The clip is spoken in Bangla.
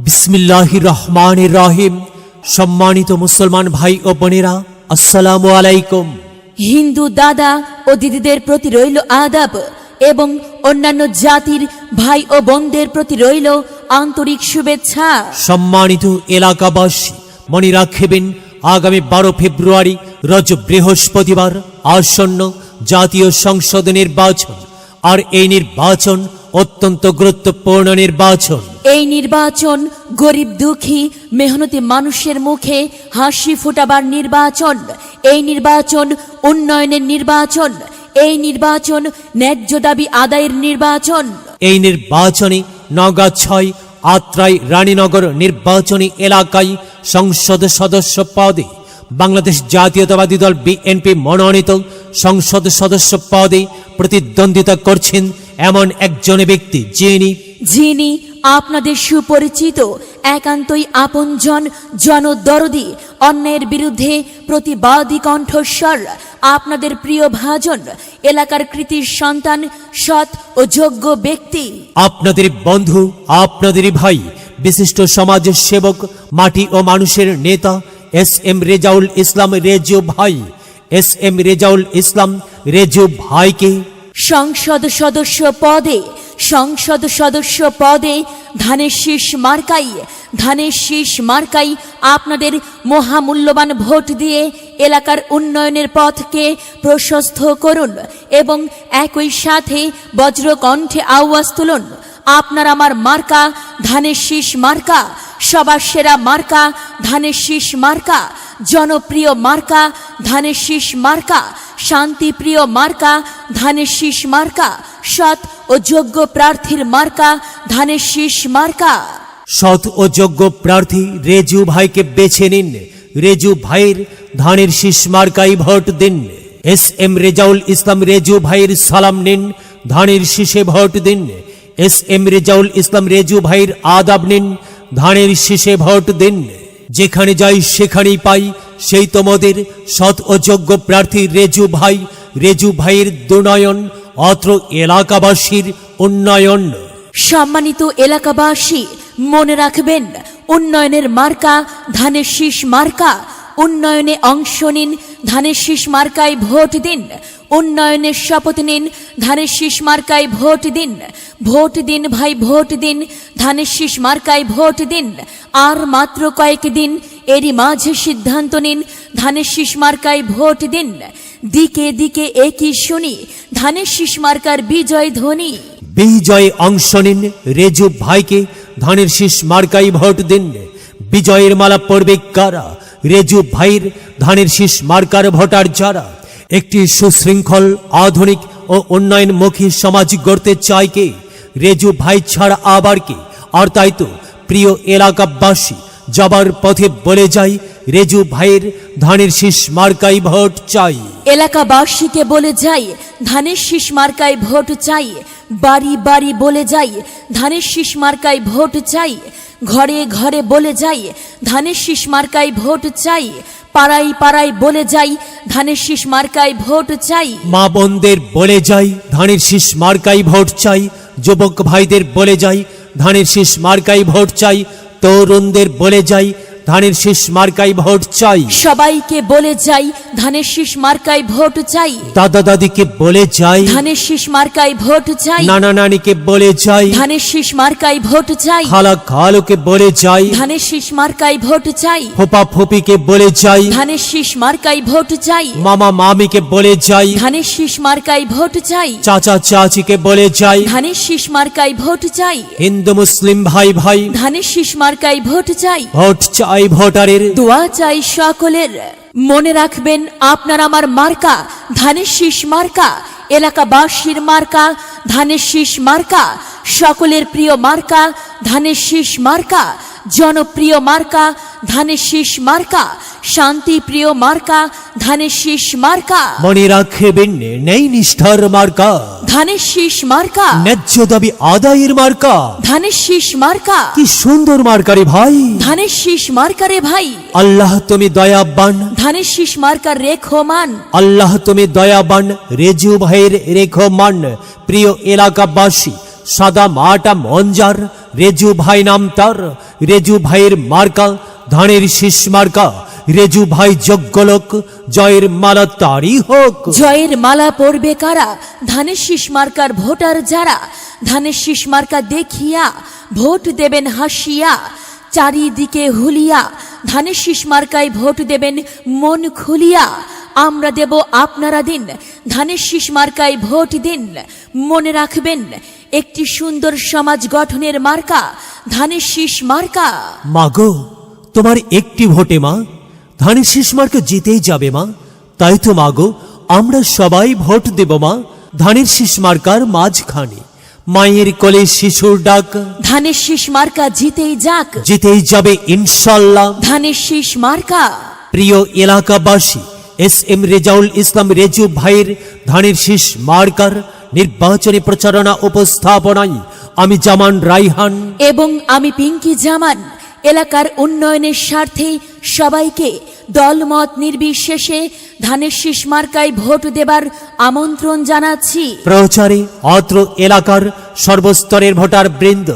বিসমিল্লাহির রহমানির রহিম। সম্মানিত মুসলমান ভাই ও বোনেরা, আসসালামু আলাইকুম। হিন্দু দাদা ও দিদিদের প্রতি রইল আদাব এবং অন্যান্য জাতির ভাই ও বোনদের প্রতি রইল আন্তরিক শুভেচ্ছা। সম্মানিত এলাকাবাসী, মনে রাখবেন আগামী 12 ফেব্রুয়ারি রোজ বৃহস্পতিবার আসন্ন জাতীয় সংসদ নির্বাচন। আর এই নির্বাচন অত্যন্ত গুরুত্বপূর্ণ নির্বাচন। এই নির্বাচন গরিব দুঃখী মেহনতি মানুষের মুখে হাসি ফোটাবার নির্বাচন। এই নির্বাচন উন্নয়নের নির্বাচন। এই নির্বাচন ন্যায্য দাবি আদায়ের নির্বাচন। এই নির্বাচনে নওগাঁ 6 আত্রাই রানীনগর নির্বাচনী এলাকায় সংসদ সদস্য পদে বাংলাদেশ জাতীয়তাবাদী দল বিএনপি মনোনীত সংসদ সদস্য পদে প্রতিদ্বন্দ্বিতা করছেন এমন একজন ব্যক্তি যিনি আপনাদের সুপরিচিত, একান্তই আপনজন, জনদরদি, অন্যায়ের বিরুদ্ধে প্রতিবাদী কণ্ঠস্বর, আপনাদের প্রিয় ভাজন, এলাকার কৃতির সন্তান, সৎ ও যোগ্য ব্যক্তি, আপনাদের বন্ধু, আপনাদেরই ভাই, বিশিষ্ট সমাজ সেবক, মাটি ও মানুষের নেতা এস.এম. রেজাউল ইসলাম রেজু ভাই। এস.এম. রেজাউল ইসলাম রেজু ভাইকে সংসদ সদস্য পদে ধানের শীষ মার্কাই আপনাদের মহামূল্যবান ভোট দিয়ে এলাকার উন্নয়নের পথকে প্রশস্ত করুন এবং একই সাথে বজ্রকণ্ঠে আওয়াজ তুলুন, আপনার আমার মার্কা ধানের শীষ মার্কা, সবার সেরা মার্কা ধানের শীষ মার্কা, জনপ্রিয় মার্কা ধানের শীষ মার্কা, শান্তিপ্রিয় মার্কা ধানের শীষ মার্কা, সৎ ও যোগ্য প্রার্থীর মার্কা ধানের শীষ মার্কা। সৎ ও যোগ্য প্রার্থী রেজু ভাইকে বেছে নিন। রেজু ভাইয়ের ধানের শীষ মার্কায় ভোট দিন। এস.এম. রেজাউল ইসলাম রেজু ভাইয়ের সালাম নিন, ধানের শীষে ভোট দিন। এস.এম. রেজাউল ইসলাম রেজু ভাইয়ের আদাব নিন, ধানের শীষে ভোট দিন। যেখানে যাই সেখানেই পাই সেই তোমাদের সৎ ও যোগ্য প্রার্থী রেজু ভাই। রেজু ভাইয়ের দুর্নয়ন, অত্র এলাকাবাসীর উন্নয়ন। সম্মানিত এলাকাবাসী, মনে রাখবেন, উন্নয়নের মার্কা ধানের শীষ মার্কা। উন্নয়নে অংশ নিন, ধানের শীষ মার্কায় ভোট দিন। উন্নয়নের শপথ নিন, ধানের শীষ মার্কায় ভোট দিন। ভোট দিন ভাই, ভোট দিন, ধানের শীষ মার্কায় ভোট দিন। আর মাত্র কয়েকদিন, এরই মাঝে সিদ্ধান্ত নিন, ধানের শীষ মার্কায় ভোট দিন। দিকে দিকে একই শুনি ধানের শীষ মার্কার বিজয় ধ্বনি। বিজয়ে অংশ নিন, রেজু ভাইকে ধানের শীষ মার্কায় ভোট দিন। বিজয়ের মালা পড়বে কারা? রেজু ভাইয়ের ধানের শীষ মার্কার ভোটার যারা। একটি সুশৃঙ্খল, আধুনিক ও উন্নয়নমুখী সমাজ গড়তে চায় কে? রেজু ভাই ছাড়া আবার কে? আর তাই তো প্রিয় এলাকাবাসী, যাবার পথে বলে যাই, রেজু ভাইয়ের ধানের শীষ মার্কায় ভোট চাই। এলাকাবাসীকে বলে যাই, ধানের শীষ মার্কায় ভোট চাই। বাড়ি বাড়ি বলে যাই, ধানের শীষ মার্কায় ভোট চাই। ঘরে ঘরে বলে যাই, ধানের শীষ মার্কায় ভোট চাই। পাড়ায় পাড়ায় বলে যাই, ধানের শীষ মার্কায় ভোট চাই। মা বোনদের বলে যাই, ধানের শীষ মার্কায় ভোট চাই। যুবক ভাইদের বলে যাই, ধানের শীষ মার্কায় ভোট চাই। তরুণদের বলে যাই, ধানের শীষ মার্কায় ভোট চাই। সবাইকে বলে যাই, ধানের শীষ মার্কায় ভোট চাই। দাদা দাদিকে বলে যাই, ধানের শীষ মার্কায় ভোট চাই। নানা নানিকে বলে যাই, ধানের শীষ মার্কায় ভোট চাই। খালা খালুকে বলে যাই, ধানের শীষ মার্কায় ভোট চাই। ফোপা ফোপিকে বলে যাই, ধানের শীষ মার্কায় ভোট চাই। মামা মামিকে বলে যাই, ধানের শীষ মার্কায় ভোট চাই। চাচা চাচিকে বলে যাই, ধানের শীষ মার্কায় ভোট চাই। হিন্দু মুসলিম ভাই ভাই, ধানের শীষ মার্কায় ভোট চাই। ভোট চাই ভোটারের, দোয়া চাই সকলের। মনে রাখবেন, আপনার আমার মার্কা ধানের শীষ মার্কা। এলাকাবাসীর মার্কা ধানের শীষ মার্কা। সকলের প্রিয় মার্কা ধানের শীষ মার্কা। জনপ্রিয় মার্কা ধানের শীষ মার্কা। শান্তিপ্রিয় মার্কা ধানের শীষ মার্কা। মনে রাখবেন, নেই নিষ্ঠার মার্কা ধানের শীষ মার্কা। ন্যায্য দাবি আদায়ের মার্কা ধানের শীষ মার্কা। কি সুন্দর মার্কারে ভাই। ধানের শীষ মার্কারে ভাই। আল্লাহ তুমি দয়াবান, ধানের শীষ মার্কার রেখমান। আল্লাহ তুমি দয়াবান, রেজু ভাইয়ের রেখমান। প্রিয় এলাকাবাসী, সাদা মাটা মঞ্জার, রেজু ভাই নাম তার। রেজু ভাইয়ের মার্কা ধানের শীষ মার্কা, রেজু ভাই যোগ্য লোক, জয়ের মালা তারই হোক। জয়ের মালা পরবে কারা? ধানের শীষ মার্কার ভোটার যারা। ধানের শীষ মার্কা দেখিয়া ভোট দেবেন হাসিয়া, চারিদিকে হুলিয়া। ধানের শীষ মার্কায় ভোট দেবেন মন খুলিয়া। আমরা দেব আপনারা দিন, ধানের শীষ মার্কায় ভোট দিন। মনে রাখবেন, একটি সুন্দর সমাজ গঠনের মার্কা ধানের শীষ মার্কা। মাগো, তোমার একটি ভোটে মা ধানের শীষ মার্কা জিতেই যাবে মা। তাই তো মাগো, আমরা সবাই ভোট দেব মা ধানের শীষ মার্কার মাঝখানে। মায়ের কোলে শিশুর ডাক, ধানের শীষ মার্কা জিতেই যাক, জিতেই যাবে ইনশাল্লাহ। ধানের শীষ মার্কা। প্রিয় এলাকাবাসী, এস এম রেজাউল ইসলাম রেজু ভাইয়ের ধানের শীষ মার্কার নির্বাচনী প্রচারণা উপস্থাপনায় আমি জামান রাইহান এবং আমি পিঙ্কি জামান এলাকার উন্নয়নের স্বার্থে সবাইকে দলমত নির্বিশেষে ধানের শীষ মার্কায় ভোট দেবার আমন্ত্রণ জানাচ্ছি। প্রচারে অত্র এলাকার সর্বস্তরের ভোটার বৃন্দ